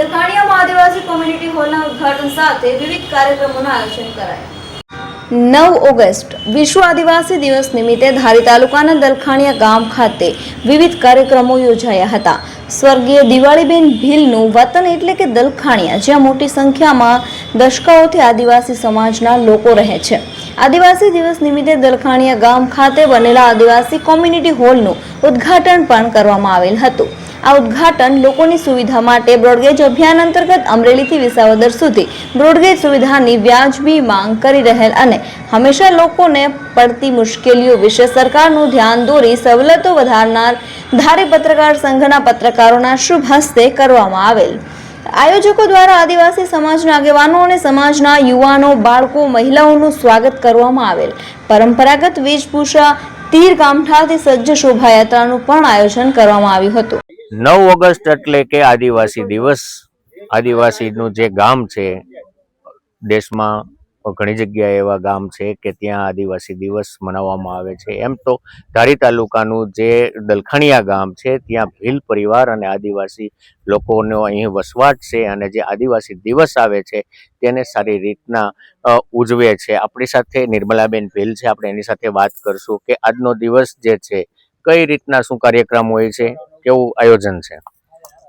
દલખાણીયામાં આદિવાસી community હોલના ઉદ્ઘાટન સાથે વિવિધ કાર્યક્રમોનું આયોજન કરાયું। 9 ઓગસ્ટ વિશ્વ આદિવાસી દિવસ નિમિત્તે ધારી તાલુકાના દલખાણીયા ગામ ખાતે વિવિધ કાર્યક્રમો યોજાયા હતા। સ્વર્ગીય દિવાળીબેન ભીલનું વતન એટલે કે દલખાણીયા, જ્યાં મોટી સંખ્યામાં દશકાઓથી આદિવાસી સમાજના લોકો રહે છે। આદિવાસી દિવસ નિમિત્તે દલખાણીયા ગામ ખાતે બનેલા આદિવાસી કોમ્યુનિટી હોલનું ઉદ્ઘાટન પણ કરવામાં આવેલ હતું। આ ઉદ્ઘાટન લોકોની સુવિધા માટે બ્રોડગેજ અભિયાન અંતર્ગત અમરેલીથી વિસાવદર સુધી બ્રોડગેજ સુવિધાની વ્યાજબી માંગ કરી રહેલ અને હંમેશા લોકોને પડતી મુશ્કેલીઓ વિશે સરકારનું ધ્યાન દોરી સવલતો વધારનાર ધારી પત્રકાર સંઘના પત્રકારોના શુભ હસ્તે કરવામાં આવેલ। આયોજકો દ્વારા આદિવાસી સમાજના આગેવાનો અને સમાજના યુવાનો, બાળકો, મહિલાઓનું સ્વાગત કરવામાં આવેલ। પરંપરાગત વેશભૂષા તીર કામઠાથી સજ્જ શોભાયાત્રાનું પણ આયોજન કરવામાં આવ્યું હતું। 9 ઓગસ્ટ એટલે કે આદિવાસી દિવસ। આદિવાસીનું જે ગામ છે, દેશમાં ઘણી જગ્યાએ એવા ગામ છે કે ત્યાં આદિવાસી દિવસ મનાવવામાં આવે છે। એમ તો ધારી તાલુકાનું જે દલખાણીયા ગામ છે ત્યાં ભીલ પરિવાર અને આદિવાસી લોકોનો અહીં વસવાટ છે અને જે આદિવાસી દિવસ આવે છે તેને સારી રીતના ઉજવે છે। આપણી સાથે નિર્મલાબેન ભીલ છે, આપણે એની સાથે વાત કરશું કે આજનો દિવસ જે છે કઈ રીતના શું કાર્યક્રમ હોય છે, કેવું આયોજન છે?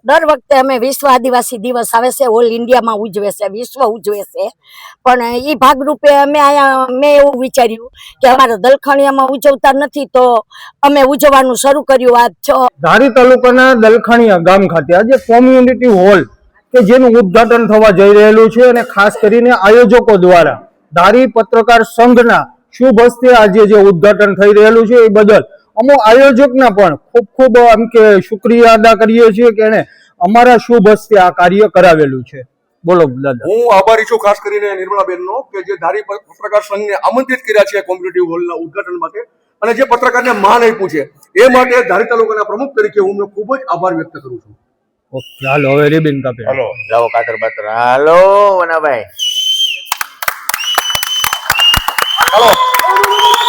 દર વખતે અમે વિશ્વ આદિવાસી દિવસ આવે છે, ઓલ ઇન્ડિયામાં ઉજવે છે, વિશ્વ ઉજવે છે, પણ એ ભાગરૂપે અમે અહીંયા મેં એવું વિચાર્યું કે અમારા દલખાણીયામાં ઉજવતા નથી તો અમે ઉજવવાનું શરૂ કર્યું। આ ધારી તાલુકાના દલખાણીયા ગામ ખાતે આજે કોમ્યુનિટી હોલ કે જેનું ઉદ્ઘાટન થવા જઈ રહેલું છે અને ખાસ કરીને આયોજકો દ્વારા ધારી પત્રકાર સંઘના શુભ હસ્તે આજે જે ઉદ્ઘાટન થઈ રહેલું છે એ બદલ અમો આયોજકના પણ ખૂબ ખૂબ એમ કે શુક્રિયા અદા કરીએ છીએ કે એને અમારા શુભ હસ્તે આ કાર્ય કરાવેલું છે। બોલો દાદા। હું આભારી છું ખાસ કરીને નિર્મલાબેનનો કે જે ધારી પત્રકાર સંઘને આમંત્રિત કર્યા છે કોમ્યુનિટી હોલના ઉદ્ઘાટન માટે અને જે પત્રકારને માન આપ્યું છે એ માટે ધારી તાલુકાના પ્રમુખ તરીકે હું ખૂબ જ આભાર વ્યક્ત કરું છું। ઓકે, હાલો હવે રિબિન કાપે, હાલો લાવો કાતર બાતર, હાલો વનાભાઈ।